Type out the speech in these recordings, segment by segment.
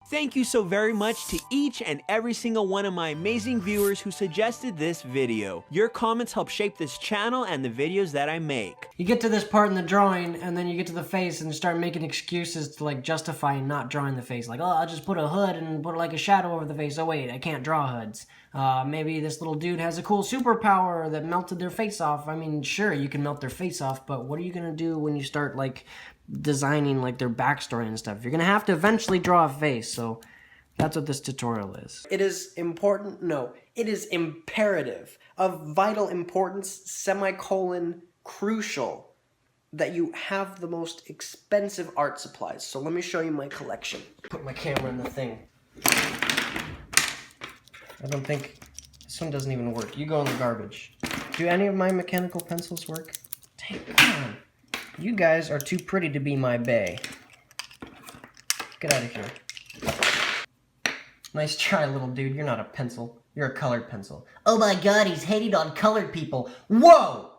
Thank you so very much to each and every single one of my amazing viewers who suggested this video. Your comments help shape this channel and the videos that I make. You get to this part in the drawing, and then you get to the face and start making excuses to like justify not drawing the face. Like, oh, I'll just put a hood and put like a shadow over the face. Oh wait, I can't draw hoods. Maybe this little dude has a cool superpower that melted their face off. I mean, sure, you can melt their face off, but what are you gonna do when you start like designing like their backstory and stuff? You're gonna have to eventually draw a face, so that's what this tutorial is. It is important, no, it is imperative, of vital importance, semicolon, crucial, that you have the most expensive art supplies. So let me show you my collection. Put my camera in the thing. I don't think, this one doesn't even work. You go in the garbage. Do any of my mechanical pencils work? Dang, come on. You guys are too pretty to be my bae. Get out of here. Nice try, little dude. You're not a pencil. You're a colored pencil. Oh my god, he's hating on colored people. Whoa!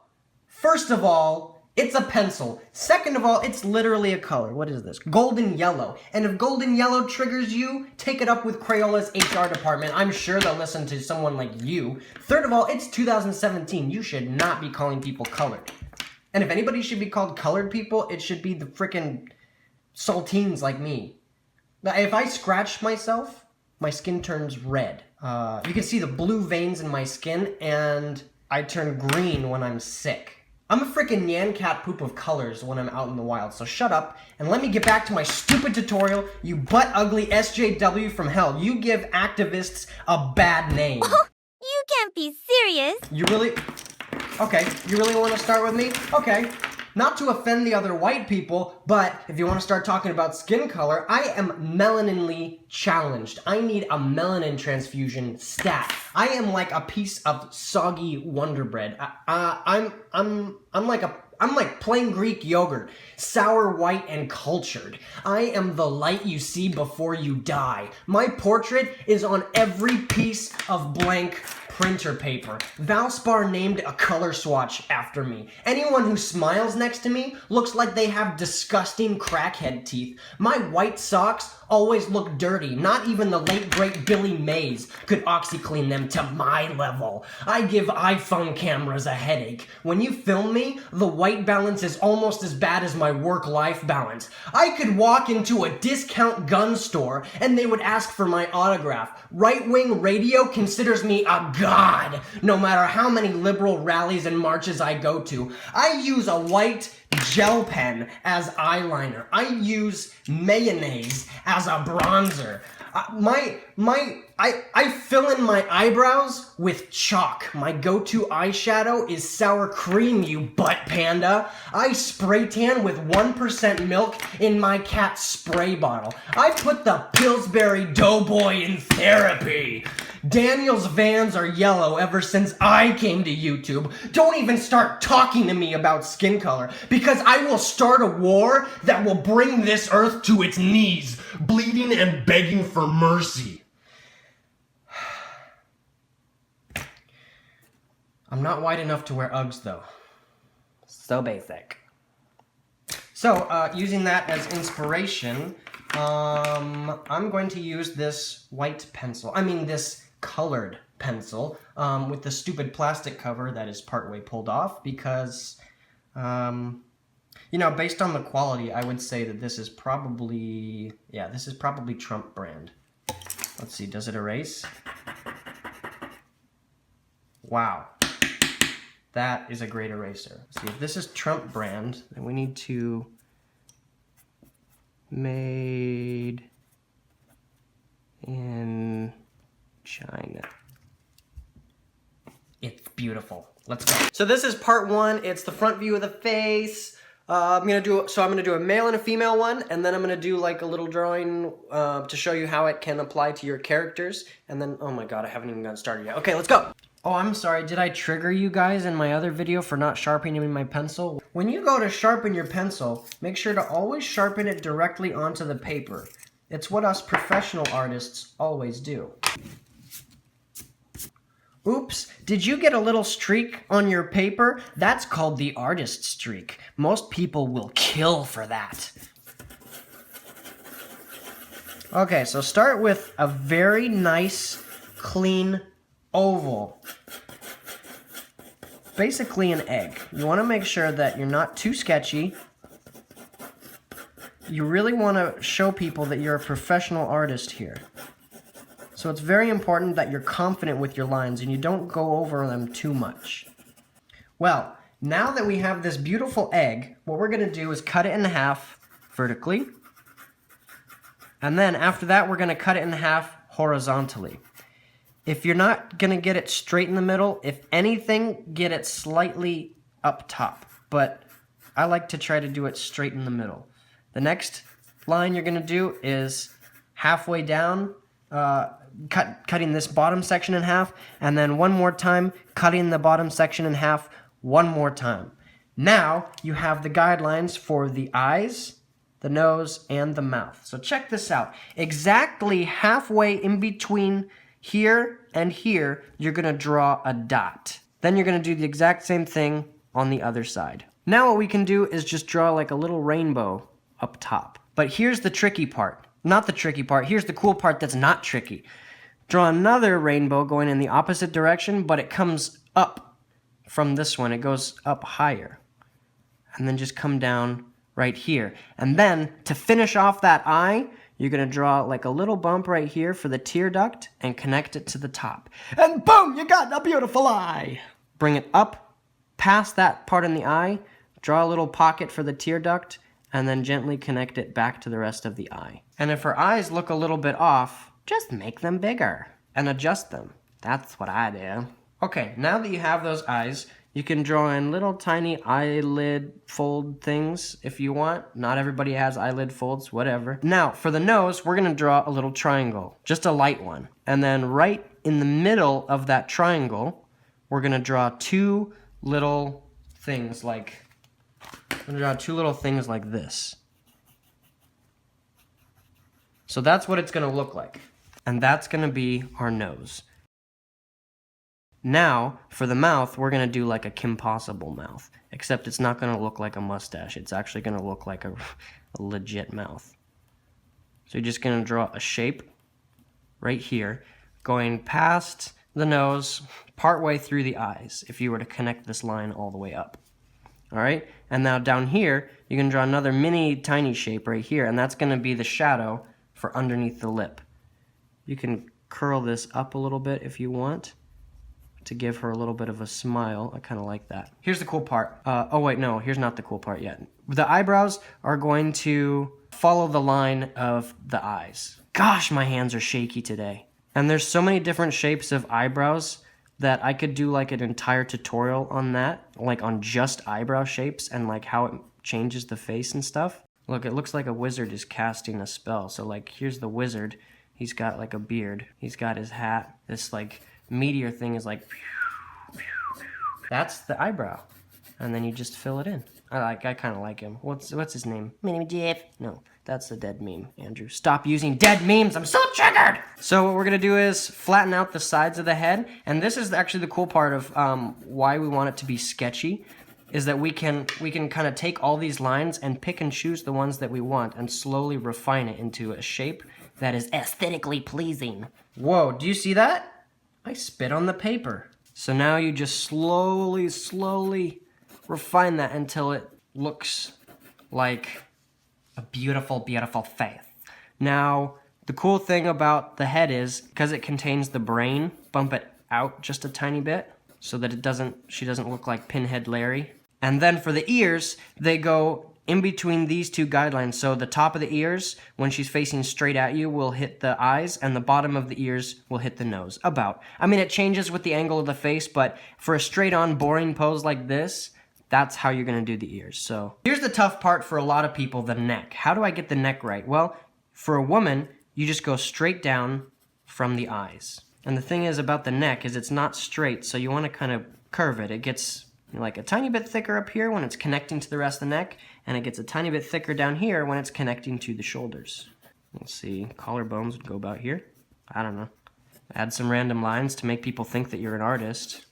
First of all, it's a pencil. Second of all, it's literally a color. What is this? Golden yellow. And if golden yellow triggers you, take it up with Crayola's HR department. I'm sure they'll listen to someone like you. Third of all, it's 2017. You should not be calling people colored. And if anybody should be called colored people, it should be the frickin' saltines like me. Now, if I scratch myself, my skin turns red. You can see the blue veins in my skin, and I turn green when I'm sick. I'm a frickin' Nyan Cat poop of colors when I'm out in the wild, so shut up, and let me get back to my stupid tutorial, you butt-ugly SJW from hell. You give activists a bad name. Oh, you can't be serious. You really... Okay, you really want to start with me? Okay. Not to offend the other white people, but if you want to start talking about skin color, I am melaninly challenged. I need a melanin transfusion stat. I am like a piece of soggy Wonder Bread. I'm like plain Greek yogurt, sour, white, and cultured. I am the light you see before you die. My portrait is on every piece of blank printer paper. Valspar named a color swatch after me. Anyone who smiles next to me looks like they have disgusting crackhead teeth. My white socks always look dirty. Not even the late great Billy Mays could OxyClean them to my level. I give iPhone cameras a headache. When you film me, the white balance is almost as bad as my work-life balance. I could walk into a discount gun store and they would ask for my autograph. Right-wing radio considers me a god, no matter how many liberal rallies and marches I go to. I use a white gel pen as eyeliner. I use mayonnaise as a bronzer. I fill in my eyebrows with chalk. My go-to eyeshadow is sour cream, you butt panda. I spray tan with 1% milk in my cat's spray bottle. I put the Pillsbury Doughboy in therapy. Daniel's Vans are yellow ever since I came to YouTube. Don't even start talking to me about skin color, because I will start a war that will bring this earth to its knees, bleeding and begging for mercy. I'm not white enough to wear Uggs, though. So basic. So, using that as inspiration, I'm going to use this white pencil. This colored pencil with the stupid plastic cover that is partway pulled off because, based on the quality, I would say that this is probably Trump brand. Let's see, does it erase? Wow. That is a great eraser. See, if this is Trump brand, then we need to made in China. It's beautiful. Let's go. So this is part one. It's the front view of the face. I'm gonna do a male and a female one, and then I'm gonna do like a little drawing to show you how it can apply to your characters. And then, oh my god, I haven't even gotten started yet. Okay, let's go. Oh, I'm sorry, did I trigger you guys in my other video for not sharpening my pencil? When you go to sharpen your pencil, make sure to always sharpen it directly onto the paper. It's what us professional artists always do. Oops, did you get a little streak on your paper? That's called the artist streak. Most people will kill for that. Okay, so start with a very nice, clean oval. Basically an egg. You want to make sure that you're not too sketchy. You really want to show people that you're a professional artist here. So it's very important that you're confident with your lines and you don't go over them too much. Well, now that we have this beautiful egg, what we're going to do is cut it in half vertically. And then after that, we're going to cut it in half horizontally. If you're not going to get it straight in the middle, if anything, get it slightly up top. But I like to try to do it straight in the middle. The next line you're going to do is halfway down, cutting this bottom section in half, and then one more time, cutting the bottom section in half one more time. Now you have the guidelines for the eyes, the nose, and the mouth. So check this out. Exactly halfway in between here and here, you're going to draw a dot. Then you're going to do the exact same thing on the other side. Now what we can do is just draw like a little rainbow up top. But here's the tricky part. Not the tricky part. Here's the cool part that's not tricky. Draw another rainbow going in the opposite direction, but it comes up from this one. It goes up higher. And then just come down right here. And then to finish off that eye, you're going to draw like a little bump right here for the tear duct and connect it to the top. And boom, you got a beautiful eye. Bring it up past that part in the eye, draw a little pocket for the tear duct, and then gently connect it back to the rest of the eye. And if her eyes look a little bit off, just make them bigger and adjust them. That's what I do. Okay, now that you have those eyes, you can draw in little tiny eyelid fold things if you want. Not everybody has eyelid folds, whatever. Now, for the nose, we're gonna draw a little triangle, just a light one. And then right in the middle of that triangle, we're gonna draw two little things like, this. So that's what it's gonna look like. And that's gonna be our nose. Now, for the mouth, we're going to do like a Kim Possible mouth, except it's not going to look like a mustache. It's actually going to look like a legit mouth. So you're just going to draw a shape right here, going past the nose, partway through the eyes, if you were to connect this line all the way up. All right? And now down here, you can draw another mini tiny shape right here, and that's going to be the shadow for underneath the lip. You can curl this up a little bit if you want, to give her a little bit of a smile. I kind of like that. Here's the cool part. Oh wait, no, here's not the cool part yet. The eyebrows are going to follow the line of the eyes. Gosh, my hands are shaky today. And there's so many different shapes of eyebrows that I could do like an entire tutorial on that, like on just eyebrow shapes and like how it changes the face and stuff. Look, it looks like a wizard is casting a spell. So like, here's the wizard. He's got like a beard. He's got his hat. This like meteor thing is like, that's the eyebrow, and then you just fill it in. I kind of like him. What's his name? My name is Jeff. No, that's the dead meme. Andrew, stop using dead memes. I'm so triggered. So what we're gonna do is flatten out the sides of the head, and this is actually the cool part of why we want it to be sketchy, is that we can kind of take all these lines and pick and choose the ones that we want and slowly refine it into a shape that is aesthetically pleasing. Whoa, do you see that? I spit on the paper. So now you just slowly refine that until it looks like a beautiful, beautiful face. Now, the cool thing about the head is, because it contains the brain, bump it out just a tiny bit so that she doesn't look like Pinhead Larry. And then for the ears, they go in between these two guidelines. So the top of the ears, when she's facing straight at you, will hit the eyes, and the bottom of the ears will hit the nose. I mean, it changes with the angle of the face, but for a straight-on, boring pose like this, that's how you're gonna do the ears. So here's the tough part for a lot of people, the neck. How do I get the neck right? Well, for a woman, you just go straight down from the eyes. And the thing is about the neck is it's not straight, so you wanna kind of curve it. It gets like a tiny bit thicker up here when it's connecting to the rest of the neck, and it gets a tiny bit thicker down here when it's connecting to the shoulders. Let's see, collarbones would go about here. I don't know. Add some random lines to make people think that you're an artist.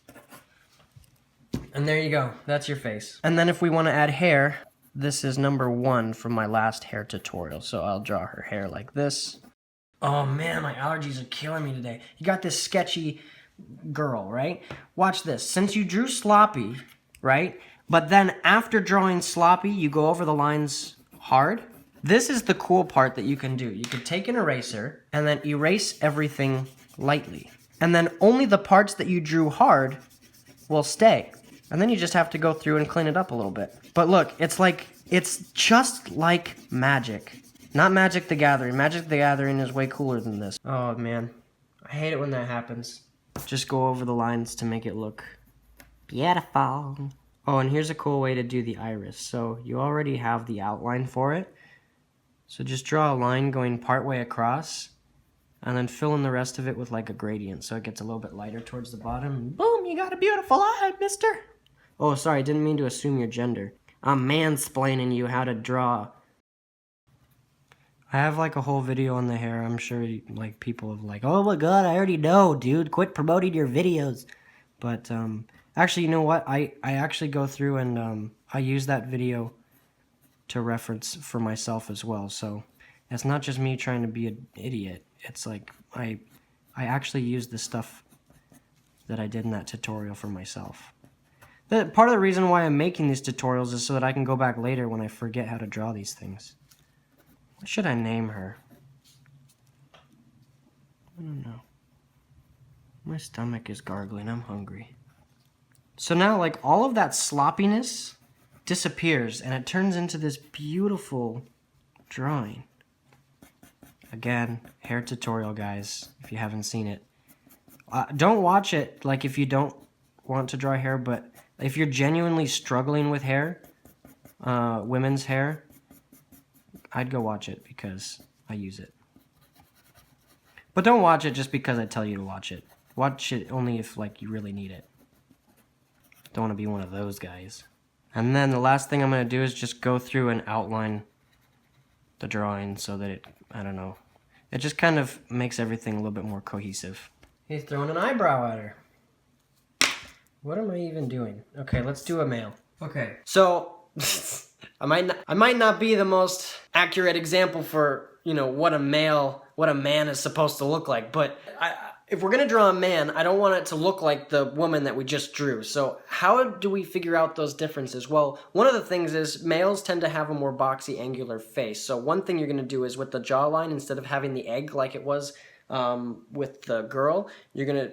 And there you go, that's your face. And then if we want to add hair, this is number 1 from my last hair tutorial. So I'll draw her hair like this. Oh man, my allergies are killing me today. You got this sketchy girl, right? Watch this. Since you drew sloppy, right? But then after drawing sloppy, you go over the lines hard. This is the cool part that you can do. You can take an eraser and then erase everything lightly. And then only the parts that you drew hard will stay. And then you just have to go through and clean it up a little bit. But look, it's just like magic. Not Magic the Gathering. Magic the Gathering is way cooler than this. Oh man, I hate it when that happens. Just go over the lines to make it look beautiful. Oh, and here's a cool way to do the iris. So you already have the outline for it. So just draw a line going partway across and then fill in the rest of it with like a gradient so it gets a little bit lighter towards the bottom. Boom, you got a beautiful eye, mister. Oh, sorry, didn't mean to assume your gender. I'm mansplaining you how to draw. I have like a whole video on the hair. I'm sure like people have like, oh my god, I already know, dude. Quit promoting your videos. But actually, you know what? I actually go through and I use that video to reference for myself as well. So it's not just me trying to be an idiot. It's like I actually use the stuff that I did in that tutorial for myself. Part of the reason why I'm making these tutorials is so that I can go back later when I forget how to draw these things. What should I name her? I don't know. My stomach is gargling. I'm hungry. So now, like, all of that sloppiness disappears, and it turns into this beautiful drawing. Again, hair tutorial, guys, if you haven't seen it. Don't watch it, like, if you don't want to draw hair, but if you're genuinely struggling with hair, women's hair, I'd go watch it because I use it. But don't watch it just because I tell you to watch it. Watch it only if, like, you really need it. Don't want to be one of those guys. And then the last thing I'm going to do is just go through and outline the drawing so that it, I don't know, it just kind of makes everything a little bit more cohesive. He's throwing an eyebrow at her. What am I even doing? Okay, let's do a male. Okay, so I might not be the most accurate example for, you know, what a man is supposed to look like, but if we're gonna draw a man, I don't want it to look like the woman that we just drew. So how do we figure out those differences? Well, one of the things is males tend to have a more boxy, angular face. So one thing you're gonna do is with the jawline, instead of having the egg like it was with the girl, you're gonna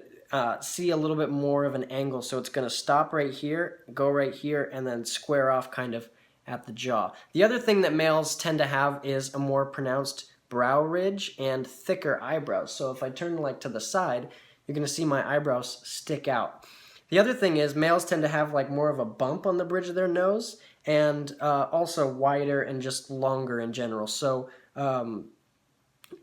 see a little bit more of an angle. So it's gonna stop right here, go right here, and then square off kind of at the jaw. The other thing that males tend to have is a more pronounced brow ridge and thicker eyebrows. So if I turn like to the side, you're gonna see my eyebrows stick out. The other thing is males tend to have like more of a bump on the bridge of their nose and also wider and just longer in general. So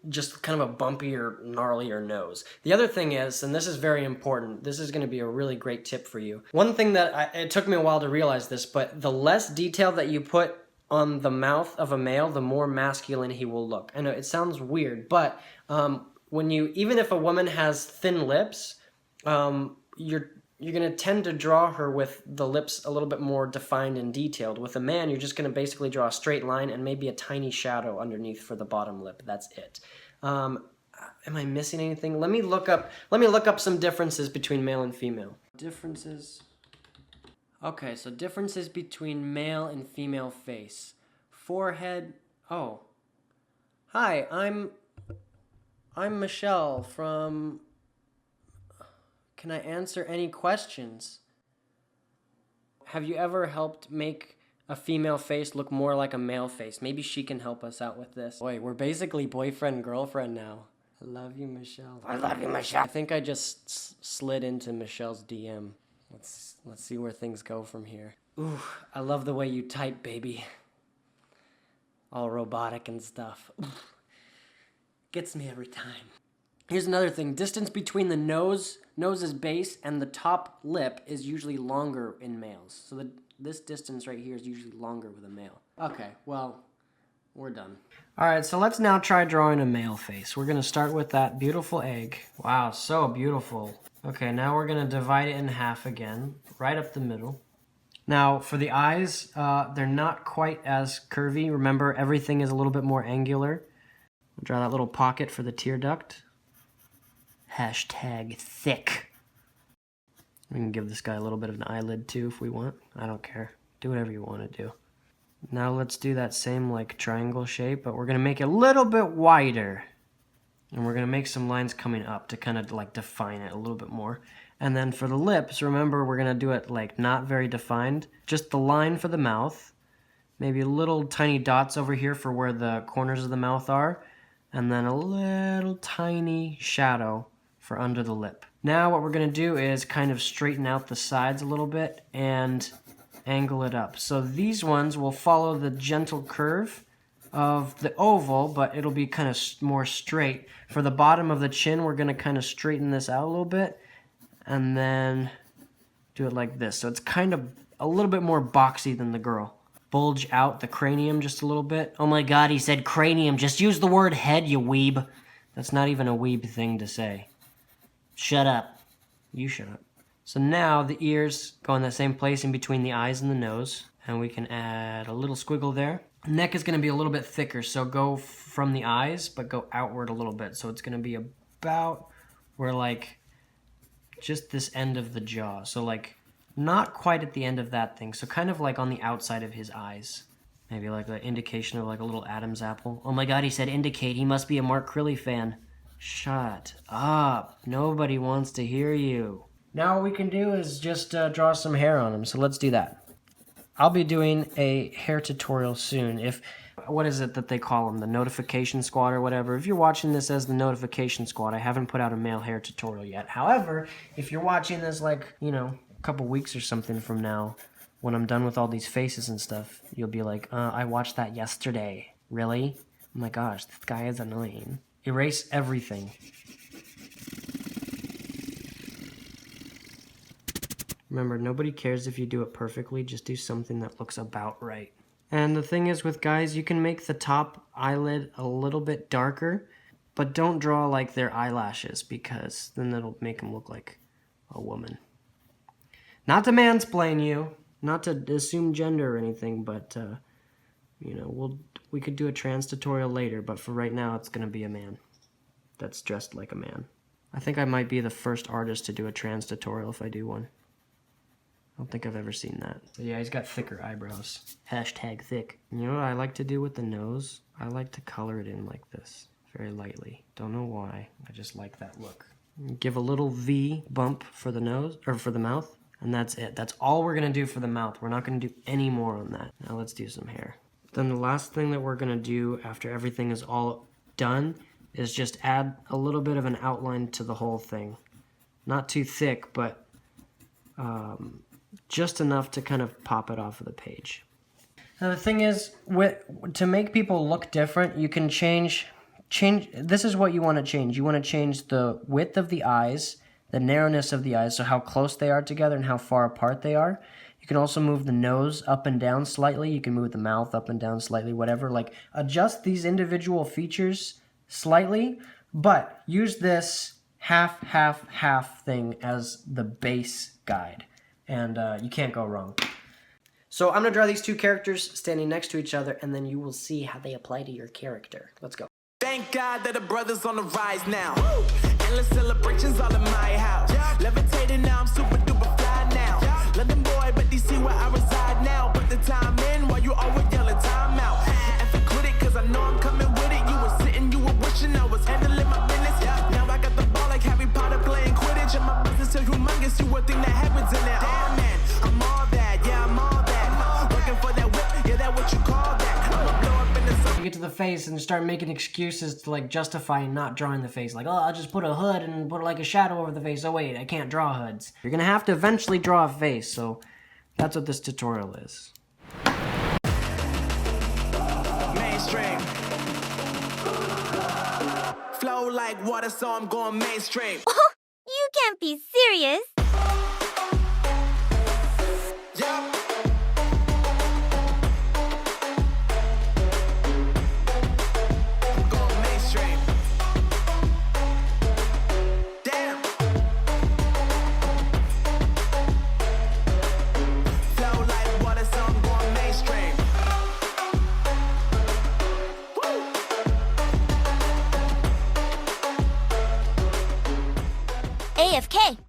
just kind of a bumpier, gnarlier nose. The other thing is, and this is very important, this is going to be a really great tip for you. One thing that it took me a while to realize this, but the less detail that you put on the mouth of a male, the more masculine he will look. I know it sounds weird, but even if a woman has thin lips, you're going to tend to draw her with the lips a little bit more defined and detailed. With a man, you're just going to basically draw a straight line and maybe a tiny shadow underneath for the bottom lip. That's it. Am I missing anything? Let me look up some differences between male and female. Differences. Okay, so differences between male and female face. Forehead. Oh. Hi, I'm Michelle from... Can I answer any questions? Have you ever helped make a female face look more like a male face? Maybe she can help us out with this. Boy, we're basically boyfriend-girlfriend now. I love you, Michelle. I love you, Michelle. I think I just slid into Michelle's DM. Let's see where things go from here. Ooh, I love the way you type, baby. All robotic and stuff. Gets me every time. Here's another thing. Distance between the nose's base and the top lip is usually longer in males. So this distance right here is usually longer with a male. Okay, well, we're done. All right, so let's now try drawing a male face. We're gonna start with that beautiful egg. Wow, so beautiful. Okay, now we're gonna divide it in half again, right up the middle. Now, for the eyes, they're not quite as curvy. Remember, everything is a little bit more angular. Draw that little pocket for the tear duct. Hashtag thick. We can give this guy a little bit of an eyelid too if we want. I don't care. Do whatever you want to do. Now let's do that same like triangle shape, but we're gonna make it a little bit wider. And we're gonna make some lines coming up to kind of like define it a little bit more. And then for the lips, remember we're gonna do it like not very defined. Just the line for the mouth. Maybe little tiny dots over here for where the corners of the mouth are. And then a little tiny shadow for under the lip. Now what we're gonna do is kind of straighten out the sides a little bit and angle it up. So these ones will follow the gentle curve of the oval, but it'll be kind of more straight. For the bottom of the chin, we're gonna kind of straighten this out a little bit and then do it like this. So it's kind of a little bit more boxy than the girl. Bulge out the cranium just a little bit. Oh my God, he said cranium. Just use the word head, you weeb. That's not even a weeb thing to say. Shut up. You shut up. So now the ears go in that same place in between the eyes and the nose. And we can add a little squiggle there. Neck is going to be a little bit thicker, so go from the eyes, but go outward a little bit. So it's going to be about where like just this end of the jaw. So like not quite at the end of that thing. So kind of like on the outside of his eyes. Maybe like an indication of like a little Adam's apple. Oh my God, he said indicate. He must be a Mark Crilly fan. Shut up. Nobody wants to hear you. Now what we can do is just draw some hair on him. So let's do that. I'll be doing a hair tutorial soon. What is it that they call them? The notification squad or whatever. If you're watching this as the notification squad, I haven't put out a male hair tutorial yet. However, if you're watching this like, you know, a couple weeks or something from now, when I'm done with all these faces and stuff, you'll be like, I watched that yesterday. Really? Oh my gosh, this guy is annoying. Erase everything. Remember, nobody cares if you do it perfectly, just do something that looks about right. And the thing is with guys, you can make the top eyelid a little bit darker, but don't draw like their eyelashes because then that'll make them look like a woman. Not to mansplain you, not to assume gender or anything, but you know, we could do a trans tutorial later, but for right now it's gonna be a man that's dressed like a man. I think I might be the first artist to do a trans tutorial if I do one. I don't think I've ever seen that. So yeah, he's got thicker eyebrows. Hashtag thick. You know what I like to do with the nose? I like to color it in like this, very lightly. Don't know why, I just like that look. Give a little V bump for the nose, or for the mouth, and that's it. That's all we're gonna do for the mouth. We're not gonna do any more on that. Now let's do some hair. Then the last thing that we're gonna do after everything is all done is just add a little bit of an outline to the whole thing. Not too thick, but just enough to kind of pop it off of the page. Now the thing is, to make people look different, you can change, this is what you want to change. You want to change the width of the eyes, the narrowness of the eyes, so how close they are together and how far apart they are. You can also move the nose up and down slightly. You can move the mouth up and down slightly, whatever. Like, adjust these individual features slightly, but use this half thing as the base guide. And you can't go wrong. So I'm going to draw these two characters standing next to each other, and then you will see how they apply to your character. Let's go. Thank God that the brothers on the rise now. Woo! Endless celebrations all in my house. Yeah. Levitating now, I'm super duper fly now. Yeah. London boy, but DC where I reside now. Put the time in while you always yelling time out. And for quit it, cause I know I'm coming with it. You were sitting, you were wishing I was handling my business. Yeah. Now I got the ball like Harry Potter playing Quidditch. And my business so humongous, you would think that happens in there. Damn man, I'm all that, yeah, I'm all that. Working for that whip, yeah, that what you call that. I'ma blow up in the sun. You get to the face and start making excuses to like justify not drawing the face. Like, oh, I'll just put a hood and put like a shadow over the face. Oh wait, I can't draw hoods. You're gonna have to eventually draw a face, so that's what this tutorial is. Mainstream. Flow like water, so I'm going mainstream. You can't be serious. Yeah. I'm going mainstream. Damn. Flow like water, so I'm going mainstream. Woo. AFK.